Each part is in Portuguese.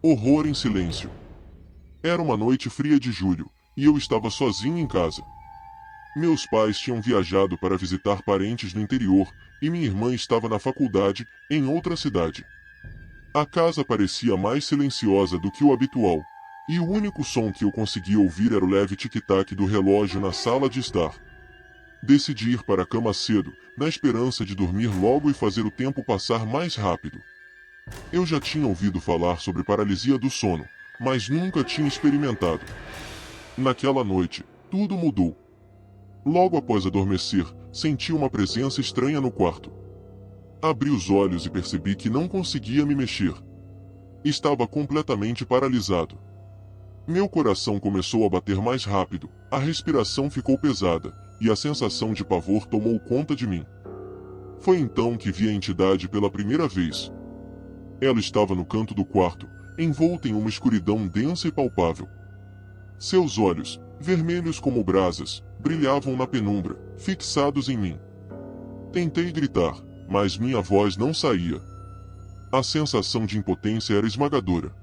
Horror em silêncio. Era uma noite fria de julho, e eu estava sozinho em casa. Meus pais tinham viajado para visitar parentes no interior, e minha irmã estava na faculdade, em outra cidade. A casa parecia mais silenciosa do que o habitual, e o único som que eu conseguia ouvir era o leve tic-tac do relógio na sala de estar. Decidi ir para a cama cedo, na esperança de dormir logo e fazer o tempo passar mais rápido. Eu já tinha ouvido falar sobre paralisia do sono, mas nunca tinha experimentado. Naquela noite, tudo mudou. Logo após adormecer, senti uma presença estranha no quarto. Abri os olhos e percebi que não conseguia me mexer. Estava completamente paralisado. Meu coração começou a bater mais rápido, a respiração ficou pesada, e a sensação de pavor tomou conta de mim. Foi então que vi a entidade pela primeira vez. Ela estava no canto do quarto, envolta em uma escuridão densa e palpável. Seus olhos, vermelhos como brasas, brilhavam na penumbra, fixados em mim. Tentei gritar, mas minha voz não saía. A sensação de impotência era esmagadora.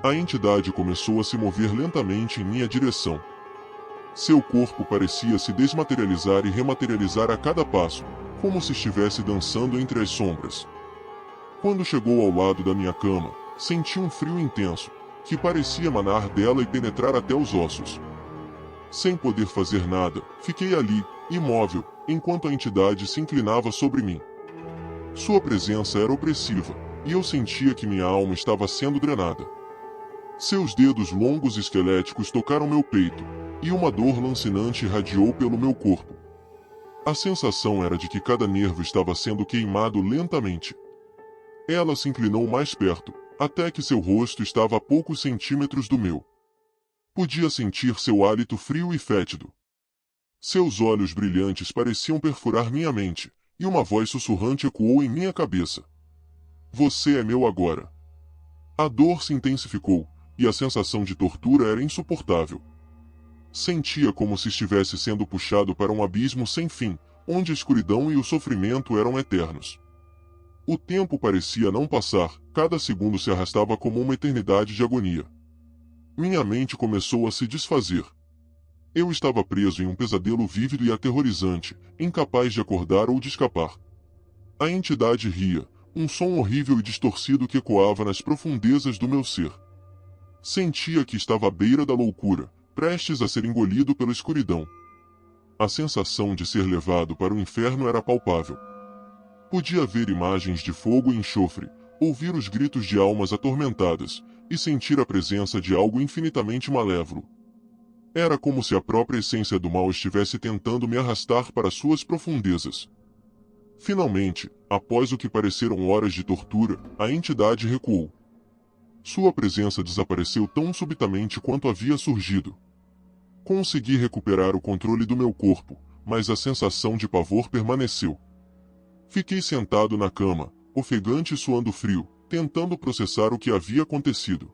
A entidade começou a se mover lentamente em minha direção. Seu corpo parecia se desmaterializar e rematerializar a cada passo, como se estivesse dançando entre as sombras. Quando chegou ao lado da minha cama, senti um frio intenso, que parecia emanar dela e penetrar até os ossos. Sem poder fazer nada, fiquei ali, imóvel, enquanto a entidade se inclinava sobre mim. Sua presença era opressiva, e eu sentia que minha alma estava sendo drenada. Seus dedos longos e esqueléticos tocaram meu peito, e uma dor lancinante irradiou pelo meu corpo. A sensação era de que cada nervo estava sendo queimado lentamente. Ela se inclinou mais perto, até que seu rosto estava a poucos centímetros do meu. Podia sentir seu hálito frio e fétido. Seus olhos brilhantes pareciam perfurar minha mente, e uma voz sussurrante ecoou em minha cabeça. Você é meu agora. A dor se intensificou, e a sensação de tortura era insuportável. Sentia como se estivesse sendo puxado para um abismo sem fim, onde a escuridão e o sofrimento eram eternos. O tempo parecia não passar, cada segundo se arrastava como uma eternidade de agonia. Minha mente começou a se desfazer. Eu estava preso em um pesadelo vívido e aterrorizante, incapaz de acordar ou de escapar. A entidade ria, um som horrível e distorcido que ecoava nas profundezas do meu ser. Sentia que estava à beira da loucura, prestes a ser engolido pela escuridão. A sensação de ser levado para o inferno era palpável. Podia ver imagens de fogo e enxofre, ouvir os gritos de almas atormentadas, e sentir a presença de algo infinitamente malévolo. Era como se a própria essência do mal estivesse tentando me arrastar para suas profundezas. Finalmente, após o que pareceram horas de tortura, a entidade recuou. Sua presença desapareceu tão subitamente quanto havia surgido. Consegui recuperar o controle do meu corpo, mas a sensação de pavor permaneceu. Fiquei sentado na cama, ofegante e suando frio, tentando processar o que havia acontecido.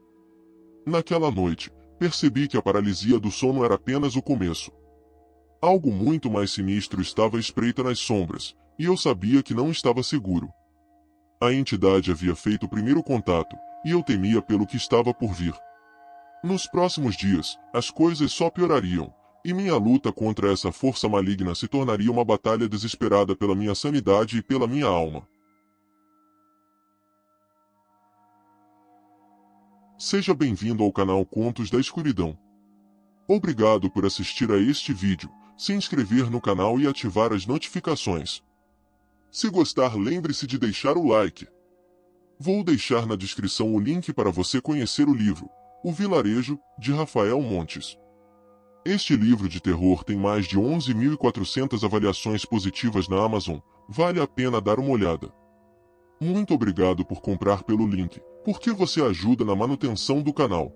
Naquela noite, percebi que a paralisia do sono era apenas o começo. Algo muito mais sinistro estava à espreita nas sombras, e eu sabia que não estava seguro. A entidade havia feito o primeiro contato, e eu temia pelo que estava por vir. Nos próximos dias, as coisas só piorariam, e minha luta contra essa força maligna se tornaria uma batalha desesperada pela minha sanidade e pela minha alma. Seja bem-vindo ao canal Contos da Escuridão. Obrigado por assistir a este vídeo, se inscrever no canal e ativar as notificações. Se gostar, lembre-se de deixar o like. Vou deixar na descrição o link para você conhecer o livro, O Vilarejo, de Rafael Montes. Este livro de terror tem mais de 11.400 avaliações positivas na Amazon, vale a pena dar uma olhada. Muito obrigado por comprar pelo link, porque você ajuda na manutenção do canal.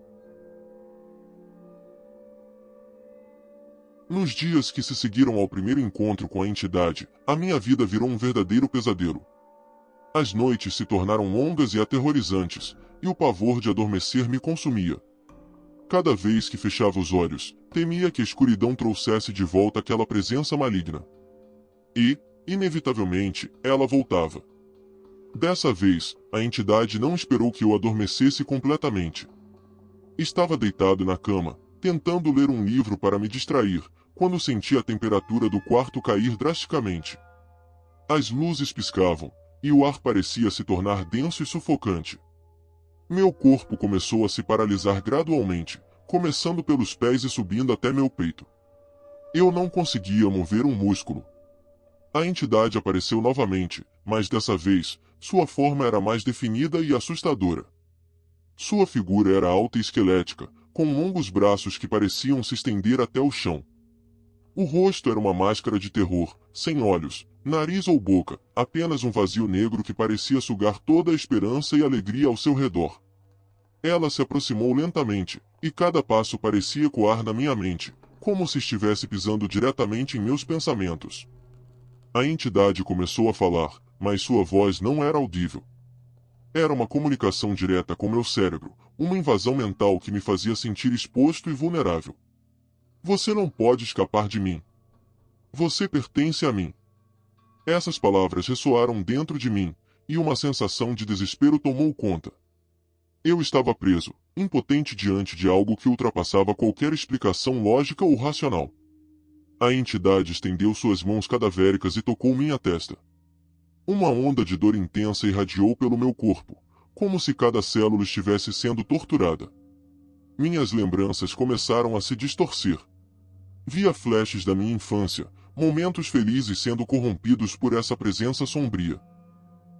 Nos dias que se seguiram ao primeiro encontro com a entidade, a minha vida virou um verdadeiro pesadelo. As noites se tornaram longas e aterrorizantes, e o pavor de adormecer me consumia. Cada vez que fechava os olhos, temia que a escuridão trouxesse de volta aquela presença maligna. E, inevitavelmente, ela voltava. Dessa vez, a entidade não esperou que eu adormecesse completamente. Estava deitado na cama, tentando ler um livro para me distrair, quando senti a temperatura do quarto cair drasticamente. As luzes piscavam, e o ar parecia se tornar denso e sufocante. Meu corpo começou a se paralisar gradualmente, começando pelos pés e subindo até meu peito. Eu não conseguia mover um músculo. A entidade apareceu novamente, mas dessa vez, sua forma era mais definida e assustadora. Sua figura era alta e esquelética, com longos braços que pareciam se estender até o chão. O rosto era uma máscara de terror, sem olhos, nariz ou boca, apenas um vazio negro que parecia sugar toda a esperança e alegria ao seu redor. Ela se aproximou lentamente, e cada passo parecia ecoar na minha mente, como se estivesse pisando diretamente em meus pensamentos. A entidade começou a falar, mas sua voz não era audível. Era uma comunicação direta com meu cérebro, uma invasão mental que me fazia sentir exposto e vulnerável. Você não pode escapar de mim. Você pertence a mim. Essas palavras ressoaram dentro de mim, e uma sensação de desespero tomou conta. Eu estava preso, impotente diante de algo que ultrapassava qualquer explicação lógica ou racional. A entidade estendeu suas mãos cadavéricas e tocou minha testa. Uma onda de dor intensa irradiou pelo meu corpo, como se cada célula estivesse sendo torturada. Minhas lembranças começaram a se distorcer. Via flashes da minha infância, momentos felizes sendo corrompidos por essa presença sombria.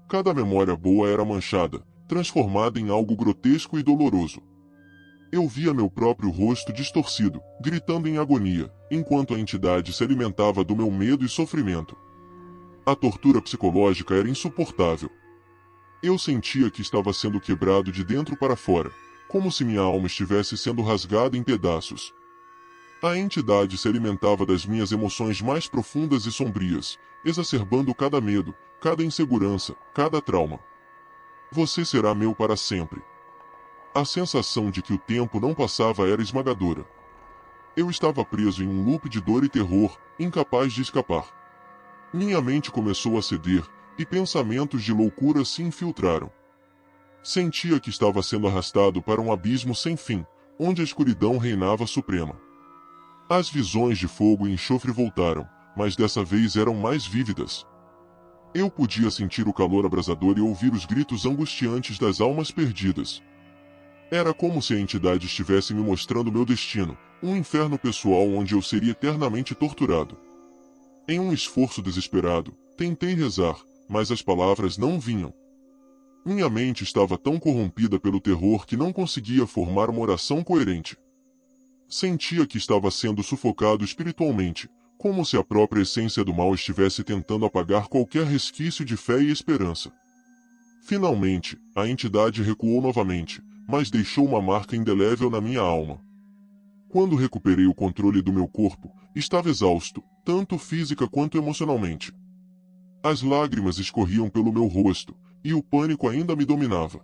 Cada memória boa era manchada, transformada em algo grotesco e doloroso. Eu via meu próprio rosto distorcido, gritando em agonia, enquanto a entidade se alimentava do meu medo e sofrimento. A tortura psicológica era insuportável. Eu sentia que estava sendo quebrado de dentro para fora, como se minha alma estivesse sendo rasgada em pedaços. A entidade se alimentava das minhas emoções mais profundas e sombrias, exacerbando cada medo, cada insegurança, cada trauma. Você será meu para sempre. A sensação de que o tempo não passava era esmagadora. Eu estava preso em um loop de dor e terror, incapaz de escapar. Minha mente começou a ceder, e pensamentos de loucura se infiltraram. Sentia que estava sendo arrastado para um abismo sem fim, onde a escuridão reinava suprema. As visões de fogo e enxofre voltaram, mas dessa vez eram mais vívidas. Eu podia sentir o calor abrasador e ouvir os gritos angustiantes das almas perdidas. Era como se a entidade estivesse me mostrando meu destino, um inferno pessoal onde eu seria eternamente torturado. Em um esforço desesperado, tentei rezar, mas as palavras não vinham. Minha mente estava tão corrompida pelo terror que não conseguia formar uma oração coerente. Sentia que estava sendo sufocado espiritualmente, como se a própria essência do mal estivesse tentando apagar qualquer resquício de fé e esperança. Finalmente, a entidade recuou novamente, mas deixou uma marca indelével na minha alma. Quando recuperei o controle do meu corpo, estava exausto, tanto física quanto emocionalmente. As lágrimas escorriam pelo meu rosto, e o pânico ainda me dominava.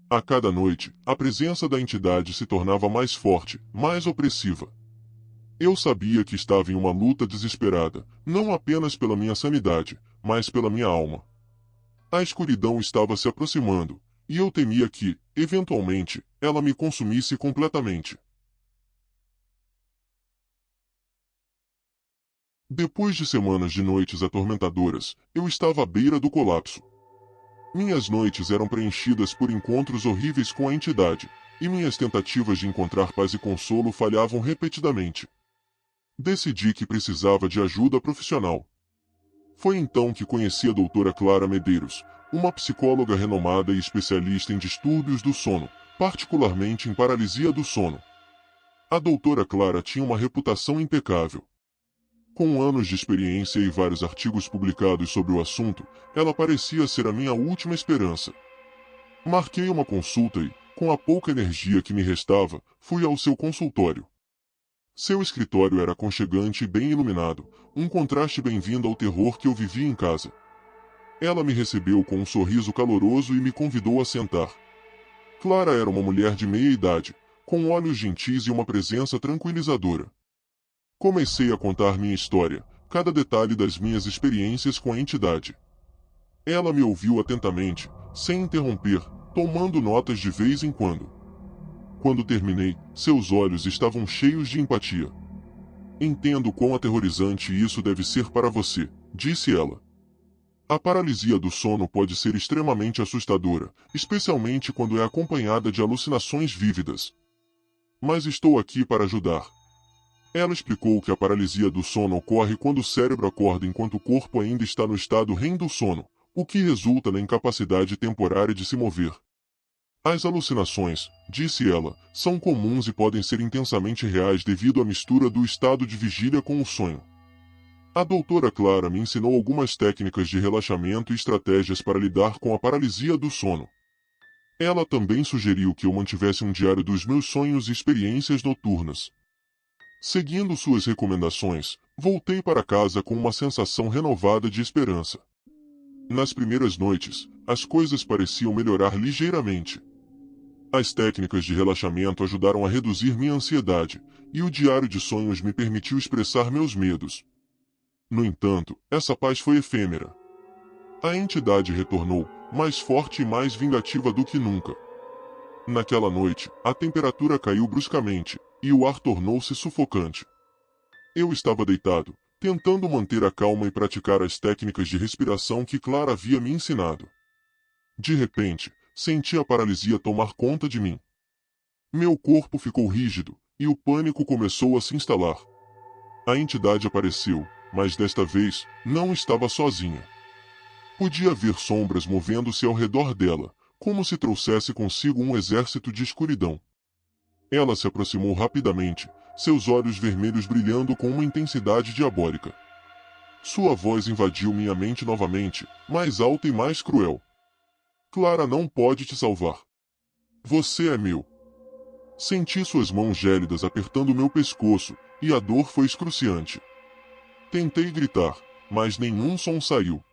A cada noite, a presença da entidade se tornava mais forte, mais opressiva. Eu sabia que estava em uma luta desesperada, não apenas pela minha sanidade, mas pela minha alma. A escuridão estava se aproximando, e eu temia que, eventualmente, ela me consumisse completamente. Depois de semanas de noites atormentadoras, eu estava à beira do colapso. Minhas noites eram preenchidas por encontros horríveis com a entidade, e minhas tentativas de encontrar paz e consolo falhavam repetidamente. Decidi que precisava de ajuda profissional. Foi então que conheci a doutora Clara Medeiros, uma psicóloga renomada e especialista em distúrbios do sono, particularmente em paralisia do sono. A doutora Clara tinha uma reputação impecável. Com anos de experiência e vários artigos publicados sobre o assunto, ela parecia ser a minha última esperança. Marquei uma consulta e, com a pouca energia que me restava, fui ao seu consultório. Seu escritório era aconchegante e bem iluminado, um contraste bem-vindo ao terror que eu vivia em casa. Ela me recebeu com um sorriso caloroso e me convidou a sentar. Clara era uma mulher de meia idade, com olhos gentis e uma presença tranquilizadora. Comecei a contar minha história, cada detalhe das minhas experiências com a entidade. Ela me ouviu atentamente, sem interromper, tomando notas de vez em quando. Quando terminei, seus olhos estavam cheios de empatia. Entendo quão aterrorizante isso deve ser para você, disse ela. A paralisia do sono pode ser extremamente assustadora, especialmente quando é acompanhada de alucinações vívidas. Mas estou aqui para ajudar. Ela explicou que a paralisia do sono ocorre quando o cérebro acorda enquanto o corpo ainda está no estado REM do sono, o que resulta na incapacidade temporária de se mover. As alucinações, disse ela, são comuns e podem ser intensamente reais devido à mistura do estado de vigília com o sonho. A doutora Clara me ensinou algumas técnicas de relaxamento e estratégias para lidar com a paralisia do sono. Ela também sugeriu que eu mantivesse um diário dos meus sonhos e experiências noturnas. Seguindo suas recomendações, voltei para casa com uma sensação renovada de esperança. Nas primeiras noites, as coisas pareciam melhorar ligeiramente. As técnicas de relaxamento ajudaram a reduzir minha ansiedade, e o diário de sonhos me permitiu expressar meus medos. No entanto, essa paz foi efêmera. A entidade retornou, mais forte e mais vingativa do que nunca. Naquela noite, a temperatura caiu bruscamente, e o ar tornou-se sufocante. Eu estava deitado, tentando manter a calma e praticar as técnicas de respiração que Clara havia me ensinado. De repente, senti a paralisia tomar conta de mim. Meu corpo ficou rígido, e o pânico começou a se instalar. A entidade apareceu, mas desta vez, não estava sozinha. Podia ver sombras movendo-se ao redor dela, como se trouxesse consigo um exército de escuridão. Ela se aproximou rapidamente, seus olhos vermelhos brilhando com uma intensidade diabólica. Sua voz invadiu minha mente novamente, mais alta e mais cruel. Clara não pode te salvar. Você é meu. Senti suas mãos gélidas apertando meu pescoço, e a dor foi excruciante. Tentei gritar, mas nenhum som saiu.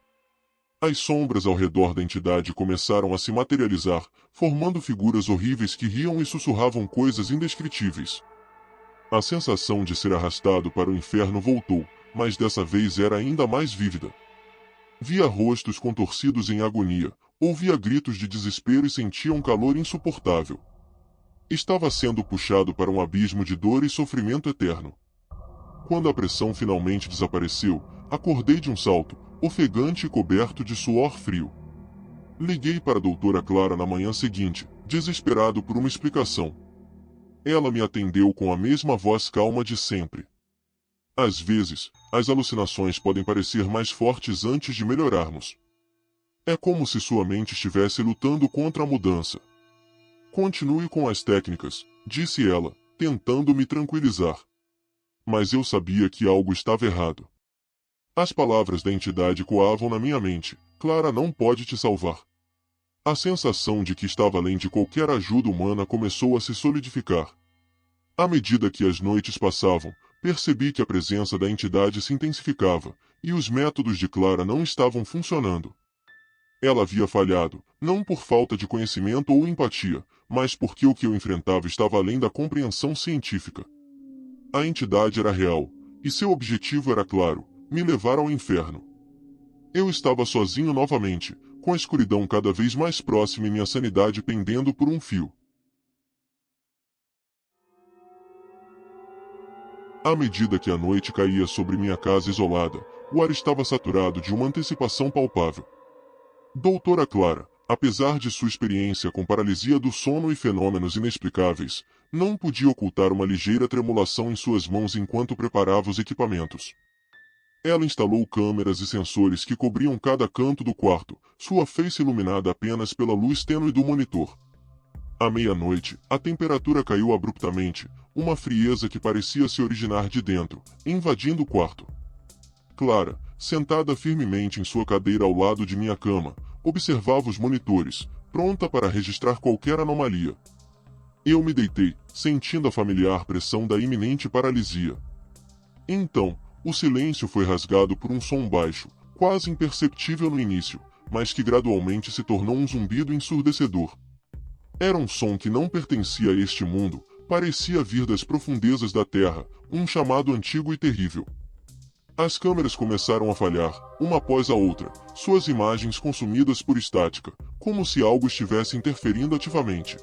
As sombras ao redor da entidade começaram a se materializar, formando figuras horríveis que riam e sussurravam coisas indescritíveis. A sensação de ser arrastado para o inferno voltou, mas dessa vez era ainda mais vívida. Via rostos contorcidos em agonia, ouvia gritos de desespero e sentia um calor insuportável. Estava sendo puxado para um abismo de dor e sofrimento eterno. Quando a pressão finalmente desapareceu, acordei de um salto, ofegante e coberto de suor frio. Liguei para a doutora Clara na manhã seguinte, desesperado por uma explicação. Ela me atendeu com a mesma voz calma de sempre. Às vezes, as alucinações podem parecer mais fortes antes de melhorarmos. É como se sua mente estivesse lutando contra a mudança. Continue com as técnicas, disse ela, tentando me tranquilizar. Mas eu sabia que algo estava errado. As palavras da entidade coavam na minha mente. Clara não pode te salvar. A sensação de que estava além de qualquer ajuda humana começou a se solidificar. À medida que as noites passavam, percebi que a presença da entidade se intensificava, e os métodos de Clara não estavam funcionando. Ela havia falhado, não por falta de conhecimento ou empatia, mas porque o que eu enfrentava estava além da compreensão científica. A entidade era real, e seu objetivo era claro: me levar ao inferno. Eu estava sozinho novamente, com a escuridão cada vez mais próxima e minha sanidade pendendo por um fio. À medida que a noite caía sobre minha casa isolada, o ar estava saturado de uma antecipação palpável. Doutora Clara, apesar de sua experiência com paralisia do sono e fenômenos inexplicáveis, não podia ocultar uma ligeira tremulação em suas mãos enquanto preparava os equipamentos. Ela instalou câmeras e sensores que cobriam cada canto do quarto, sua face iluminada apenas pela luz tênue do monitor. À meia-noite, a temperatura caiu abruptamente, uma frieza que parecia se originar de dentro, invadindo o quarto. Clara, sentada firmemente em sua cadeira ao lado de minha cama, observava os monitores, pronta para registrar qualquer anomalia. Eu me deitei, sentindo a familiar pressão da iminente paralisia. Então, o silêncio foi rasgado por um som baixo, quase imperceptível no início, mas que gradualmente se tornou um zumbido ensurdecedor. Era um som que não pertencia a este mundo, parecia vir das profundezas da terra, um chamado antigo e terrível. As câmeras começaram a falhar, uma após a outra, suas imagens consumidas por estática, como se algo estivesse interferindo ativamente.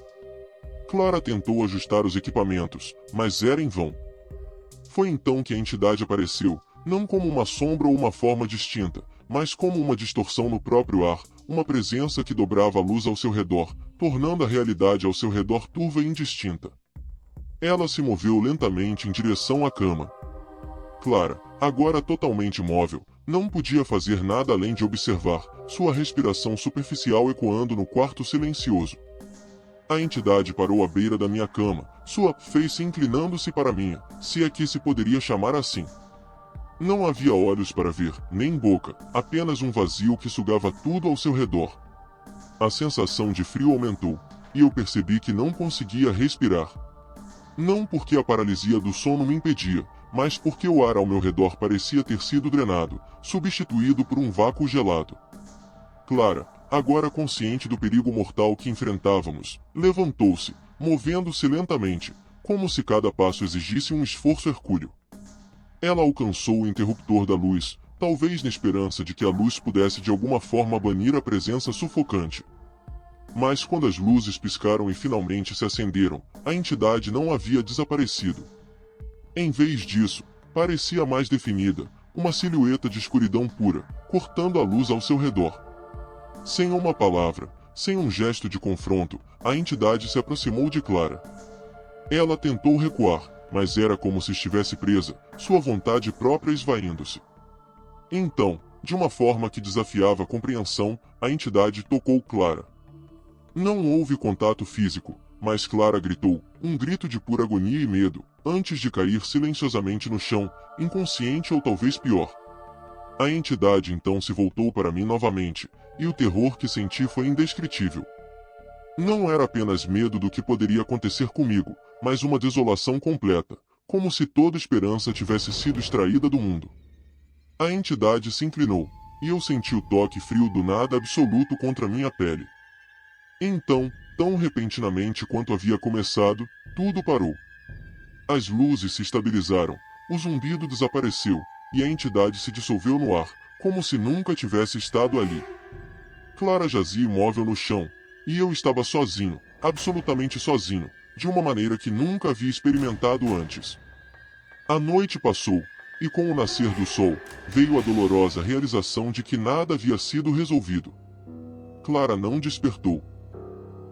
Clara tentou ajustar os equipamentos, mas era em vão. Foi então que a entidade apareceu, não como uma sombra ou uma forma distinta, mas como uma distorção no próprio ar, uma presença que dobrava a luz ao seu redor, tornando a realidade ao seu redor turva e indistinta. Ela se moveu lentamente em direção à cama. Clara, agora totalmente imóvel, não podia fazer nada além de observar, sua respiração superficial ecoando no quarto silencioso. A entidade parou à beira da minha cama, sua face inclinando-se para a minha, se aqui se poderia chamar assim. Não havia olhos para ver, nem boca, apenas um vazio que sugava tudo ao seu redor. A sensação de frio aumentou, e eu percebi que não conseguia respirar. Não porque a paralisia do sono me impedia, mas porque o ar ao meu redor parecia ter sido drenado, substituído por um vácuo gelado. Clara, agora consciente do perigo mortal que enfrentávamos, levantou-se, movendo-se lentamente, como se cada passo exigisse um esforço hercúleo. Ela alcançou o interruptor da luz, talvez na esperança de que a luz pudesse de alguma forma banir a presença sufocante. Mas quando as luzes piscaram e finalmente se acenderam, a entidade não havia desaparecido. Em vez disso, parecia mais definida, uma silhueta de escuridão pura, cortando a luz ao seu redor. Sem uma palavra, sem um gesto de confronto, a entidade se aproximou de Clara. Ela tentou recuar, mas era como se estivesse presa, sua vontade própria esvaindo-se. Então, de uma forma que desafiava a compreensão, a entidade tocou Clara. Não houve contato físico, mas Clara gritou, um grito de pura agonia e medo, antes de cair silenciosamente no chão, inconsciente ou talvez pior. A entidade então se voltou para mim novamente, e o terror que senti foi indescritível. Não era apenas medo do que poderia acontecer comigo, mas uma desolação completa, como se toda esperança tivesse sido extraída do mundo. A entidade se inclinou, e eu senti o toque frio do nada absoluto contra minha pele. Então, tão repentinamente quanto havia começado, tudo parou. As luzes se estabilizaram, o zumbido desapareceu, e a entidade se dissolveu no ar, como se nunca tivesse estado ali. Clara jazia imóvel no chão, e eu estava sozinho, absolutamente sozinho, de uma maneira que nunca havia experimentado antes. A noite passou, e com o nascer do sol, veio a dolorosa realização de que nada havia sido resolvido. Clara não despertou.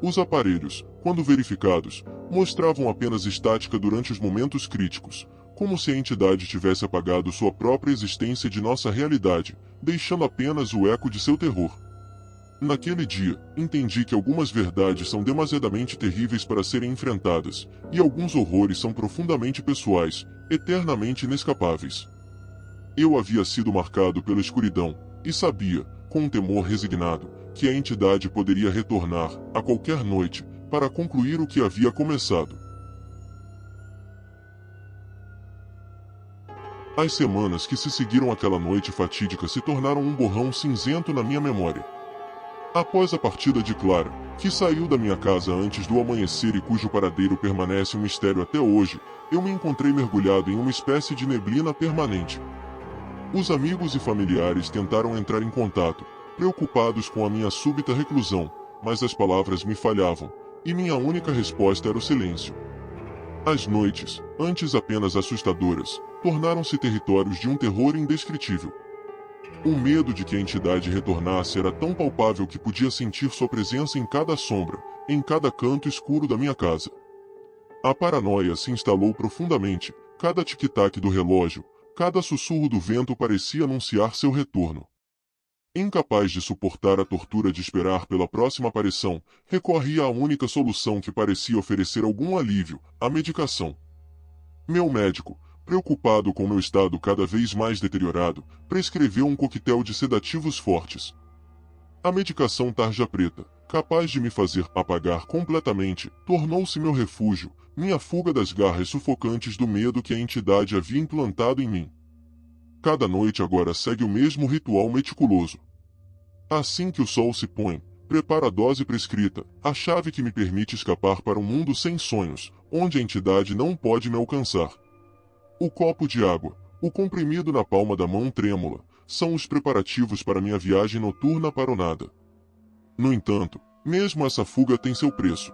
Os aparelhos, quando verificados, mostravam apenas estática durante os momentos críticos, como se a entidade tivesse apagado sua própria existência de nossa realidade, deixando apenas o eco de seu terror. Naquele dia, entendi que algumas verdades são demasiadamente terríveis para serem enfrentadas, e alguns horrores são profundamente pessoais, eternamente inescapáveis. Eu havia sido marcado pela escuridão, e sabia, com um temor resignado, que a entidade poderia retornar, a qualquer noite, para concluir o que havia começado. As semanas que se seguiram àquela noite fatídica se tornaram um borrão cinzento na minha memória. Após a partida de Clara, que saiu da minha casa antes do amanhecer e cujo paradeiro permanece um mistério até hoje, eu me encontrei mergulhado em uma espécie de neblina permanente. Os amigos e familiares tentaram entrar em contato, preocupados com a minha súbita reclusão, mas as palavras me falhavam, e minha única resposta era o silêncio. As noites, antes apenas assustadoras, tornaram-se territórios de um terror indescritível. O medo de que a entidade retornasse era tão palpável que podia sentir sua presença em cada sombra, em cada canto escuro da minha casa. A paranoia se instalou profundamente, cada tic-tac do relógio, cada sussurro do vento parecia anunciar seu retorno. Incapaz de suportar a tortura de esperar pela próxima aparição, recorri à única solução que parecia oferecer algum alívio, a medicação. Meu médico, preocupado com meu estado cada vez mais deteriorado, prescreveu um coquetel de sedativos fortes. A medicação tarja preta, capaz de me fazer apagar completamente, tornou-se meu refúgio, minha fuga das garras sufocantes do medo que a entidade havia implantado em mim. Cada noite agora segue o mesmo ritual meticuloso. Assim que o sol se põe, preparo a dose prescrita, a chave que me permite escapar para um mundo sem sonhos, onde a entidade não pode me alcançar. O copo de água, O comprimido na palma da mão trêmula são os preparativos para minha viagem noturna para o nada. No entanto, mesmo essa fuga tem seu preço.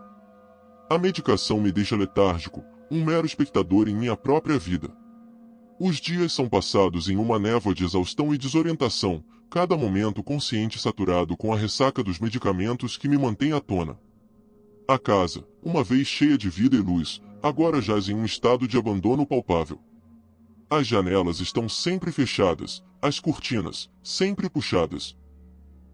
A medicação me deixa letárgico, um mero espectador em minha própria vida. Os dias são passados em uma névoa de exaustão e desorientação, cada momento consciente saturado com a ressaca dos medicamentos que me mantém à tona. A casa, uma vez cheia de vida e luz, agora jaz em um estado de abandono palpável. As janelas estão sempre fechadas, as cortinas, sempre puxadas.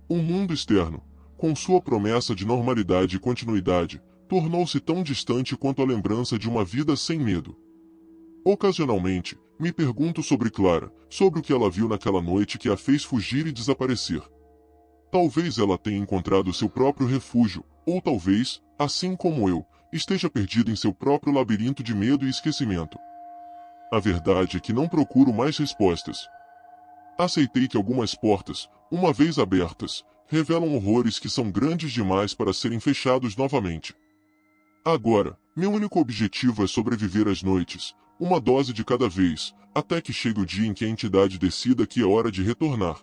O mundo externo, com sua promessa de normalidade e continuidade, tornou-se tão distante quanto a lembrança de uma vida sem medo. Ocasionalmente, me pergunto sobre Clara, sobre o que ela viu naquela noite que a fez fugir e desaparecer. Talvez ela tenha encontrado seu próprio refúgio, ou talvez, assim como eu, esteja perdida em seu próprio labirinto de medo e esquecimento. A verdade é que não procuro mais respostas. Aceitei que algumas portas, uma vez abertas, revelam horrores que são grandes demais para serem fechados novamente. Agora, meu único objetivo é sobreviver às noites, uma dose de cada vez, até que chegue o dia em que a entidade decida que é hora de retornar.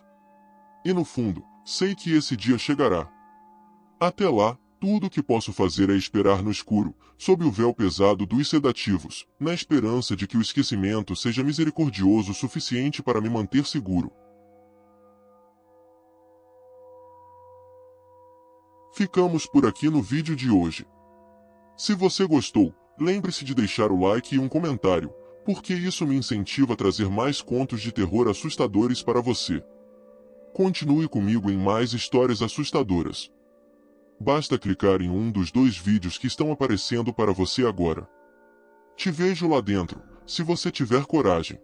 E no fundo, sei que esse dia chegará. Até lá, tudo o que posso fazer é esperar no escuro, sob o véu pesado dos sedativos, na esperança de que o esquecimento seja misericordioso o suficiente para me manter seguro. Ficamos por aqui no vídeo de hoje. Se você gostou, lembre-se de deixar o like e um comentário, porque isso me incentiva a trazer mais contos de terror assustadores para você. Continue comigo em mais histórias assustadoras. Basta clicar em um dos 2 vídeos que estão aparecendo para você agora. Te vejo lá dentro, se você tiver coragem.